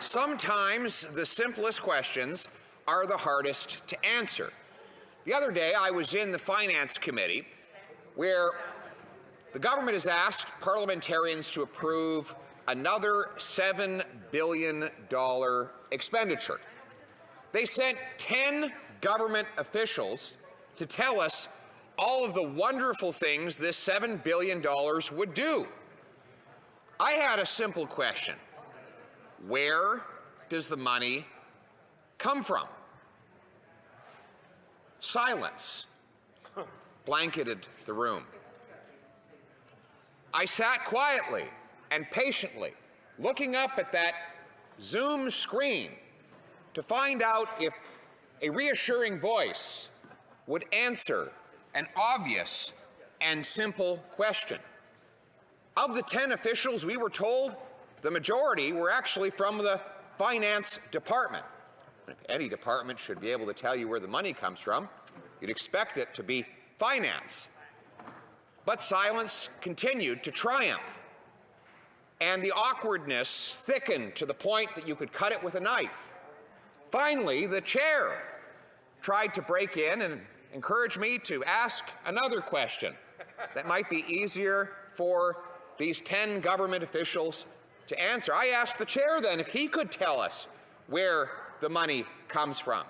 Sometimes the simplest questions are the hardest to answer. The other day I was in the Finance Committee where the government has asked parliamentarians to approve another $7 billion expenditure. They sent 10 government officials to tell us all of the wonderful things this $7 billion would do. I had a simple question. Where does the money come from? Silence blanketed the room. I sat quietly and patiently, looking up at that Zoom screen to find out if a reassuring voice would answer an obvious and simple question. Of the 10 officials, we were told the majority were actually from the Finance Department. If any department should be able to tell you where the money comes from, you'd expect it to be finance. But silence continued to triumph, and the awkwardness thickened to the point that you could cut it with a knife. Finally, the chair tried to break in and encourage me to ask another question that might be easier for these 10 government officials to answer. I asked the chair then if he could tell us where the money comes from.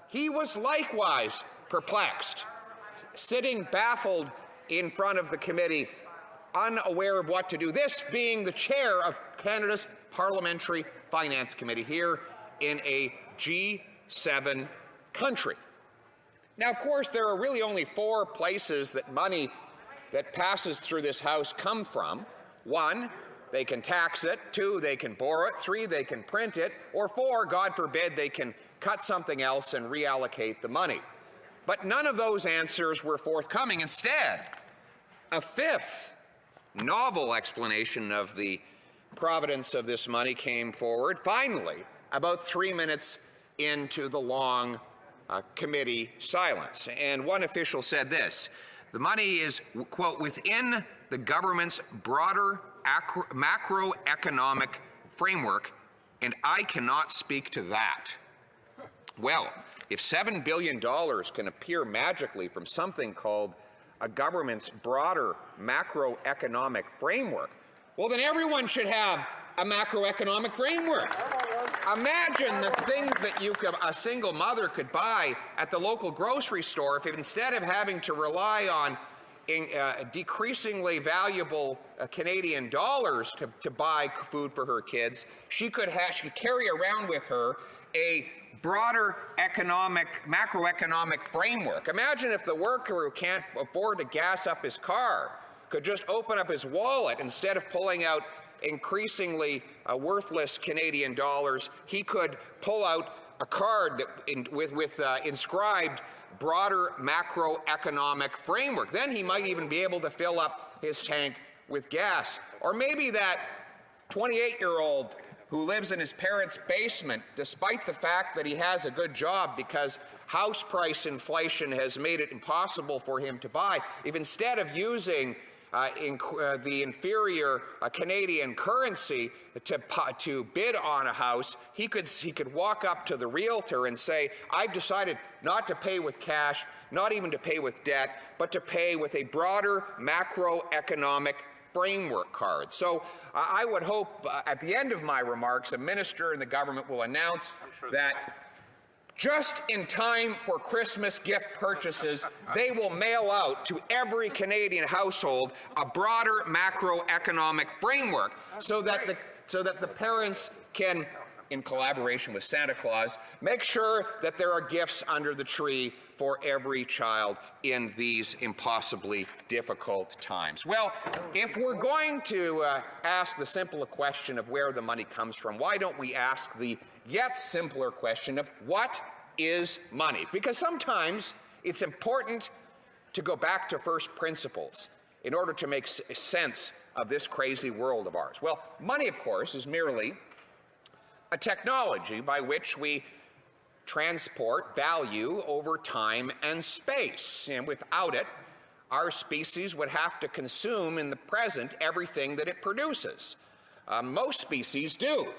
He was likewise perplexed, sitting baffled in front of the committee, unaware of what to do, this being the chair of Canada's Parliamentary Finance Committee here in a G7 country. Now, of course, there are really only 4 places that money that passes through this House come from. 1, they can tax it. 2, they can borrow it. 3, they can print it. Or 4, God forbid, they can cut something else and reallocate the money. But none of those answers were forthcoming. Instead, a 5th novel explanation of the providence of this money came forward, finally, about 3 minutes into the long committee silence. And one official said this: the money is, quote, within the government's broader macroeconomic framework, and I cannot speak to that. Well, if $7 billion can appear magically from something called a government's broader macroeconomic framework, well, then everyone should have a macroeconomic framework. Imagine the things that a single mother could buy at the local grocery store if instead of having to rely on decreasingly valuable Canadian dollars to buy food for her kids, she could carry around with her a broader macroeconomic framework. Imagine if the worker who can't afford to gas up his car could just open up his wallet. Instead of pulling out increasingly worthless Canadian dollars, he could pull out a card with inscribed broader macroeconomic framework. Then he might even be able to fill up his tank with gas. Or maybe that 28-year-old who lives in his parents' basement, despite the fact that he has a good job because house price inflation has made it impossible for him to buy, if instead of using the inferior Canadian currency to bid on a house, he could walk up to the realtor and say, I've decided not to pay with cash, not even to pay with debt, but to pay with a broader macroeconomic framework card. So I would hope at the end of my remarks, a minister in the government will announce that just in time for Christmas gift purchases, they will mail out to every Canadian household a broader macroeconomic framework so that the parents can, in collaboration with Santa Claus, make sure that there are gifts under the tree for every child in these impossibly difficult times. Well, if we're going to ask the simple question of where the money comes from, why don't we ask the yet simpler question of what is money? Because sometimes it's important to go back to first principles in order to make sense of this crazy world of ours. Well, money, of course, is merely a technology by which we transport value over time and space. And without it, our species would have to consume in the present everything that it produces. Most species do.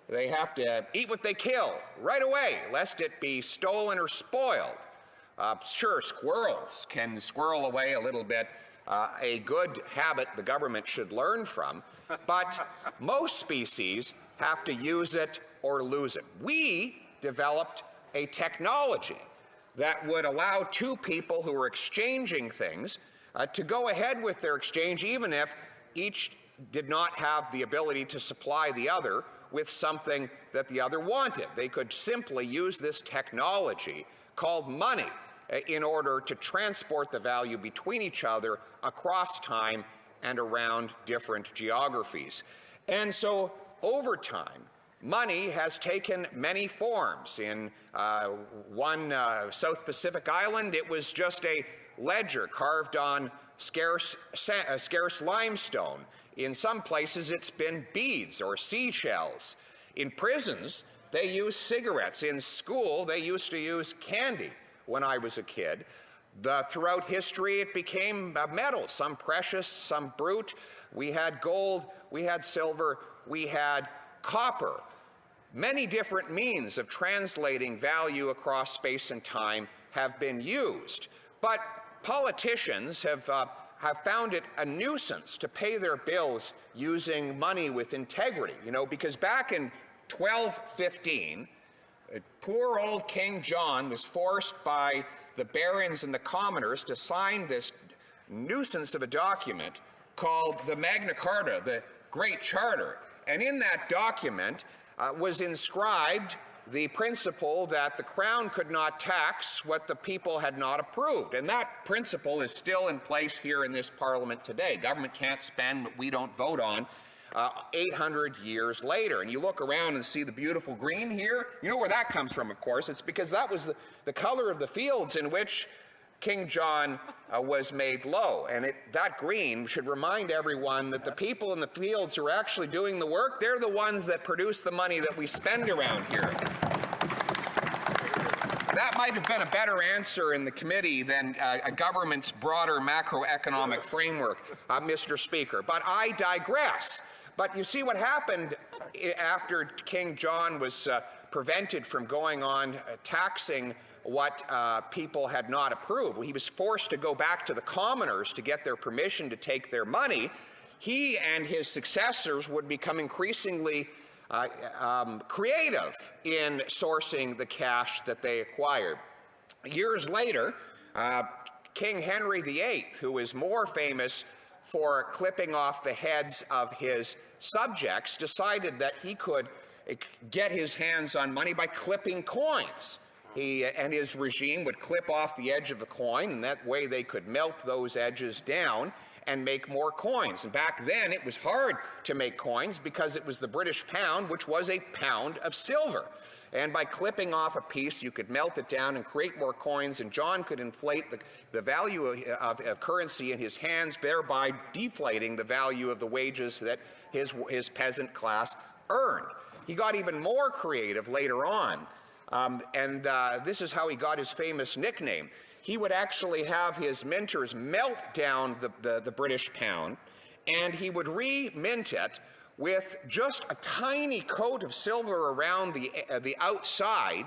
They have to eat what they kill right away, lest it be stolen or spoiled. Sure, squirrels can squirrel away a little bit, a good habit the government should learn from, but most species have to use it or lose it. We developed a technology that would allow two people who are exchanging things to go ahead with their exchange, even if each did not have the ability to supply the other with something that the other wanted. They could simply use this technology called money in order to transport the value between each other across time and around different geographies. And so over time, money has taken many forms. In one South Pacific island, it was just a ledger carved on scarce limestone. In some places, it's been beads or seashells. In prisons, they use cigarettes. In school, they used to use candy when I was a kid. Throughout history, it became metal, some precious, some brute. We had gold, we had silver, we had copper. Many different means of translating value across space and time have been used, but politicians have found it a nuisance to pay their bills using money with integrity, because back in 1215, poor old King John was forced by the barons and the commoners to sign this nuisance of a document called the Magna Carta, the Great Charter. And in that document was inscribed the principle that the Crown could not tax what the people had not approved. And that principle is still in place here in this Parliament today. Government can't spend what we don't vote on 800 years later. And you look around and see the beautiful green here. You know where that comes from, of course. It's because that was the color of the fields in which King John was made low. And that green should remind everyone that the people in the fields who are actually doing the work, they're the ones that produce the money that we spend around here. That might have been a better answer in the committee than a government's broader macroeconomic framework, Mr. Speaker. But I digress. But you see what happened after King John was prevented from going on taxing what people had not approved. He was forced to go back to the commoners to get their permission to take their money. He and his successors would become increasingly creative in sourcing the cash that they acquired. Years later, King Henry VIII, who is more famous for clipping off the heads of his subjects, decided that he could get his hands on money by clipping coins. He and his regime would clip off the edge of the coin, and that way they could melt those edges down and make more coins. And back then, it was hard to make coins because it was the British pound, which was a pound of silver. And by clipping off a piece, you could melt it down and create more coins, and John could inflate the value of currency in his hands, thereby deflating the value of the wages that his peasant class earned. He got even more creative later on, and this is how he got his famous nickname. He would actually have his minters melt down the British pound, and he would re-mint it with just a tiny coat of silver around the outside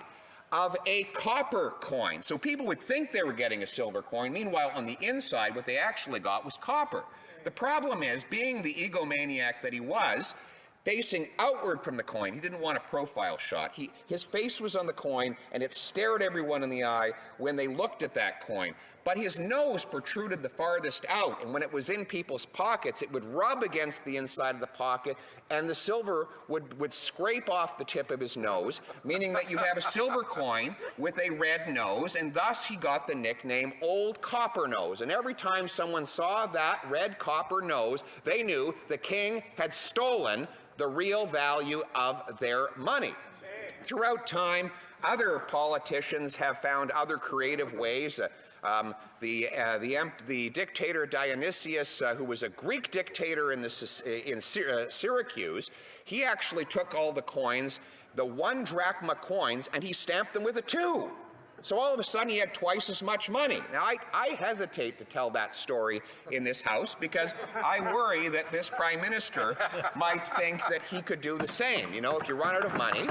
of a copper coin. So people would think they were getting a silver coin. Meanwhile, on the inside, what they actually got was copper. The problem is, being the egomaniac that he was, facing outward from the coin, he didn't want a profile shot. His face was on the coin, and it stared everyone in the eye when they looked at that coin. But his nose protruded the farthest out, and when it was in people's pockets, it would rub against the inside of the pocket, and the silver would scrape off the tip of his nose, meaning that you have a silver coin with a red nose, and thus he got the nickname Old Copper Nose. And every time someone saw that red copper nose, they knew the king had stolen the real value of their money. Throughout time, other politicians have found other creative ways. The dictator Dionysius, who was a Greek dictator in Syracuse, he actually took all the coins, the 1 drachma coins, and he stamped them with a 2. So all of a sudden he had twice as much money. Now I hesitate to tell that story in this House because I worry that this Prime Minister might think that he could do the same. You know, if you run out of money,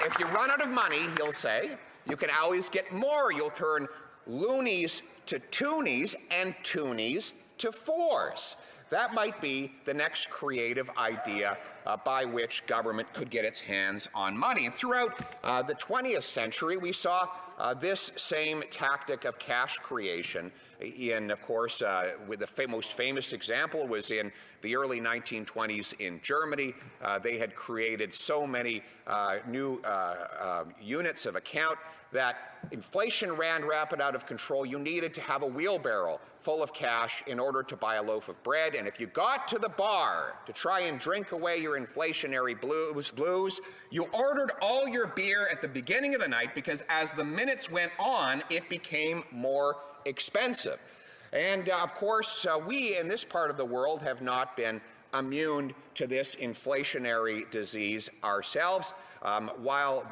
if you run out of money, he'll say, you can always get more. You'll turn loonies to toonies and toonies to fours. That might be the next creative idea by which government could get its hands on money. And throughout the 20th century, we saw this same tactic of cash creation. Of course, with the most famous example was in the early 1920s in Germany. They had created so many new units of account that inflation ran rapid out of control. You needed to have a wheelbarrow full of cash in order to buy a loaf of bread. And if you got to the bar to try and drink away your inflationary blues, you ordered all your beer at the beginning of the night because as the minutes went on, it became more expensive. And of course, we in this part of the world have not been immune to this inflationary disease ourselves. While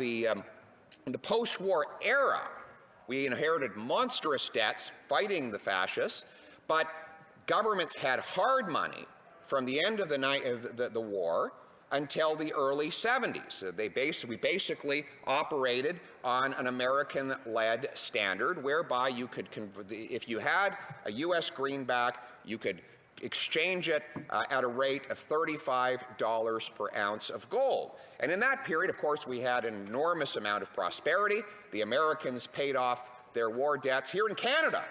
in the post-war era, we inherited monstrous debts fighting the fascists, but governments had hard money from the end of the war until the early 70s. We basically operated on an American-led standard whereby you could, if you had a U.S. greenback, you could exchange it at a rate of $35 per ounce of gold. And in that period, of course, we had an enormous amount of prosperity. The Americans paid off their war debts. Here in Canada,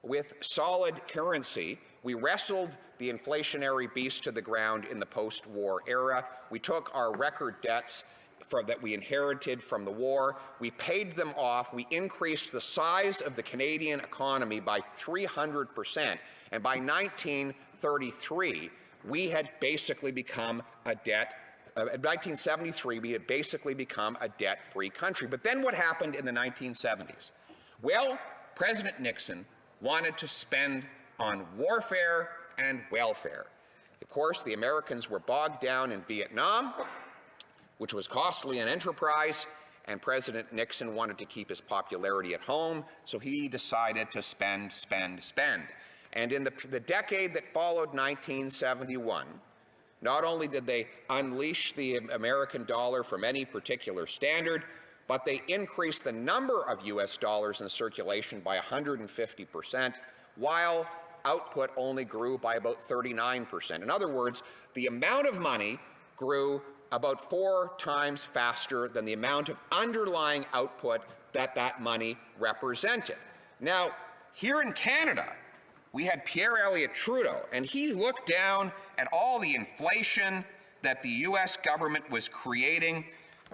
with solid currency, we wrestled the inflationary beast to the ground in the post-war era. We took our record debts that we inherited from the war. We paid them off. We increased the size of the Canadian economy by 300%. And by 1933, we had basically become a debt. In 1973, we had basically become a debt-free country. But then what happened in the 1970s? Well, President Nixon wanted to spend on warfare and welfare. Of course, the Americans were bogged down in Vietnam, which was costly an enterprise, and President Nixon wanted to keep his popularity at home, so he decided to spend. And in the decade that followed 1971, not only did they unleash the American dollar from any particular standard, but they increased the number of U.S. dollars in circulation by 150%, while output only grew by about 39%. In other words, the amount of money grew about 4 times faster than the amount of underlying output that money represented. Now, here in Canada, we had Pierre Elliott Trudeau, and he looked down at all the inflation that the U.S. government was creating.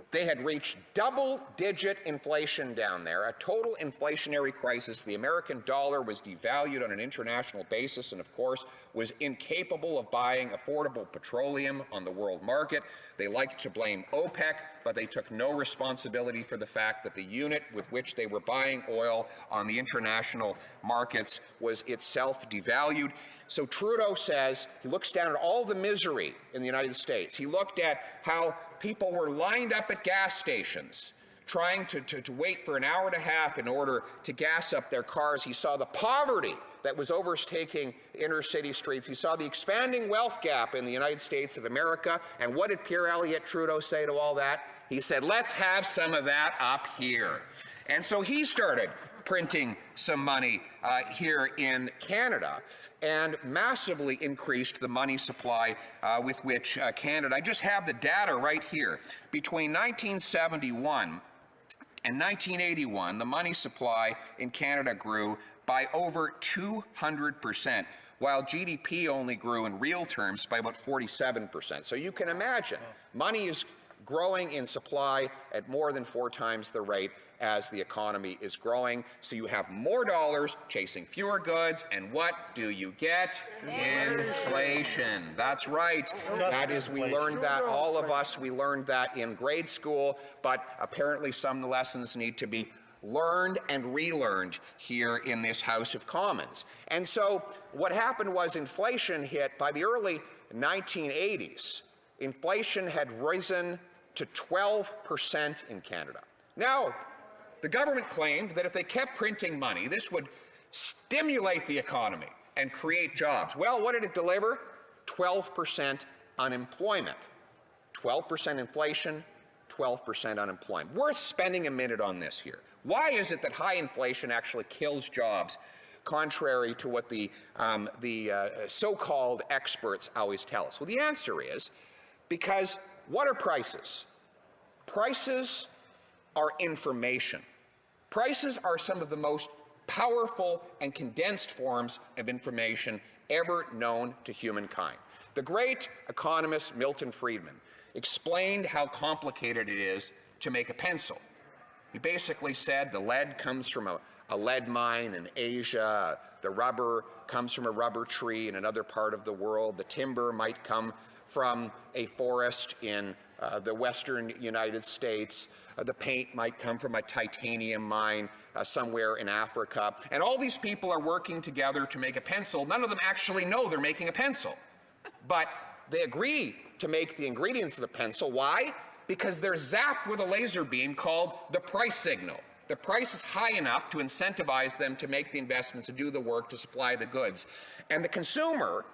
They had reached double-digit inflation down there, a total inflationary crisis. The American dollar was devalued on an international basis and, of course, was incapable of buying affordable petroleum on the world market. They liked to blame OPEC, but they took no responsibility for the fact that the unit with which they were buying oil on the international markets was itself devalued. So Trudeau says, he looks down at all the misery in the United States. He looked at how people were lined up at gas stations trying to wait for an hour and a half in order to gas up their cars. He saw the poverty that was overtaking inner city streets. He saw the expanding wealth gap in the United States of America. And what did Pierre Elliott Trudeau say to all that? He said, let's have some of that up here. And so he started printing some money here in Canada and massively increased the money supply with which Canada, I just have the data right here. Between 1971 and 1981, the money supply in Canada grew by over 200%, while GDP only grew in real terms by about 47%. So you can imagine, money is growing in supply at more than 4 times the rate as the economy is growing. So you have more dollars chasing fewer goods, and what do you get? Inflation. That's right. That is, we learned that, all of us, we learned that in grade school, but apparently some lessons need to be learned and relearned here in this House of Commons. And so what happened was inflation hit by the early 1980s. Inflation had risen to 12% in Canada. Now, the government claimed that if they kept printing money, this would stimulate the economy and create jobs. Well, what did it deliver? 12% unemployment. 12% inflation, 12% unemployment. Worth spending a minute on this here. Why is it that high inflation actually kills jobs, contrary to what the so-called experts always tell us? Well, the answer is because what are prices? Prices are information. Prices are some of the most powerful and condensed forms of information ever known to humankind. The great economist Milton Friedman explained how complicated it is to make a pencil. He basically said the lead comes from a lead mine in Asia, the rubber comes from a rubber tree in another part of the world, the timber might come from a forest in the western United States, the paint might come from a titanium mine somewhere in Africa, and all these people are working together to make a pencil. None of them actually know they're making a pencil, but they agree to make the ingredients of a pencil. Why? Because they're zapped with a laser beam called the price signal. The price is high enough to incentivize them to make the investments, to do the work, to supply the goods. And the consumer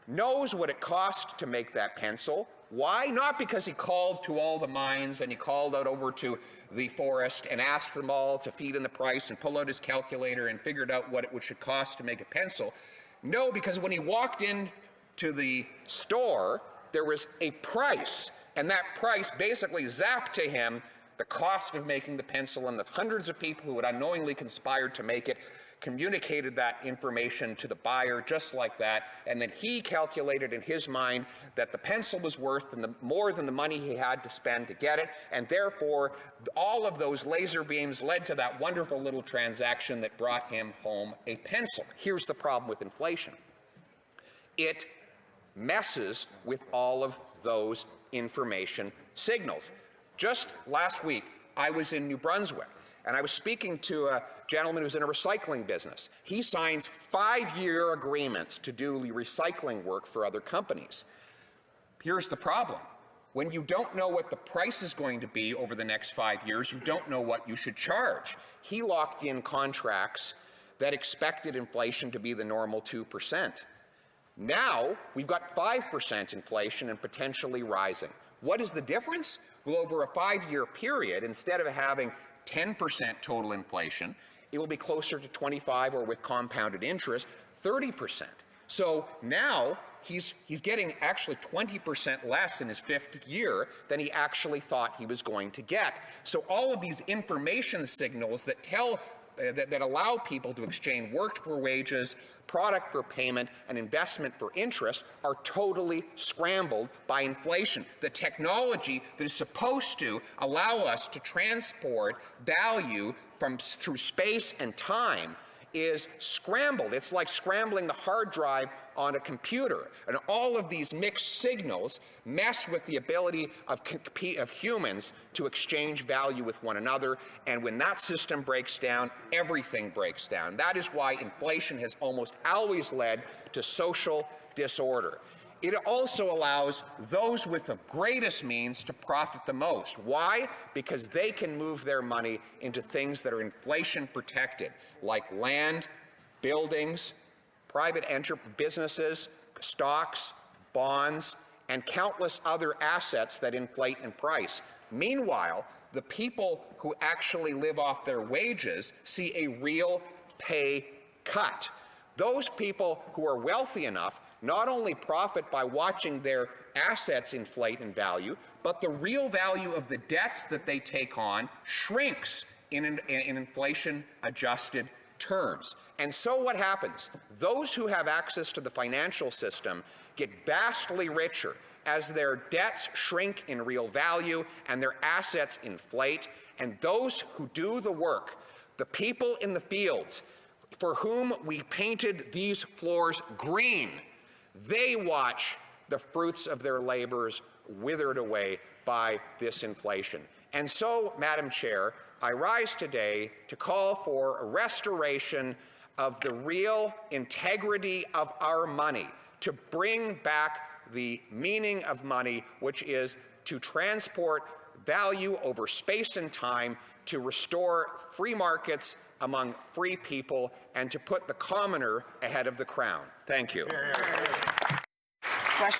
knows what it costs to make that pencil. Why? Not because he called to all the mines and he called out over to the forest and asked them all to feed in the price and pull out his calculator and figured out what it should cost to make a pencil. No, because when he walked in to the store, there was a price, and that price basically zapped to him the cost of making the pencil, and the hundreds of people who had unknowingly conspired to make it communicated that information to the buyer just like that, and then he calculated in his mind that the pencil was worth more than the money he had to spend to get it, and therefore all of those laser beams led to that wonderful little transaction that brought him home a pencil. Here's the problem with inflation. It messes with all of those information signals. Just last week, I was in New Brunswick, and I was speaking to a gentleman who's in a recycling business. He signs 5-year agreements to do recycling work for other companies. Here's the problem. When you don't know what the price is going to be over the next 5 years, you don't know what you should charge. He locked in contracts that expected inflation to be the normal 2%. Now, we've got 5% inflation and potentially rising. What is the difference? Well, over a 5-year period, instead of having 10% total inflation, it will be closer to 25, or with compounded interest, 30%. So now he's getting actually 20% less in his 5th year than he actually thought he was going to get. So all of these information signals that tell that allow people to exchange work for wages, product for payment, and investment for interest are totally scrambled by inflation. The technology that is supposed to allow us to transport value through space and time is scrambled. It's like scrambling the hard drive on a computer. And all of these mixed signals mess with the ability of humans to exchange value with one another. And when that system breaks down, everything breaks down. That is why inflation has almost always led to social disorder. It also allows those with the greatest means to profit the most. Why? Because they can move their money into things that are inflation protected, like land, buildings, private businesses, stocks, bonds, and countless other assets that inflate in price. Meanwhile, the people who actually live off their wages see a real pay cut. Those people who are wealthy enough not only profit by watching their assets inflate in value, but the real value of the debts that they take on shrinks in inflation-adjusted terms. And so what happens? Those who have access to the financial system get vastly richer as their debts shrink in real value and their assets inflate, and those who do the work, the people in the fields, for whom we painted these floors green, they watch the fruits of their labors withered away by this inflation. And so, Madam Chair, I rise today to call for a restoration of the real integrity of our money, to bring back the meaning of money, which is to transport value over space and time, to restore free markets among free people, and to put the commoner ahead of the crown. Thank you.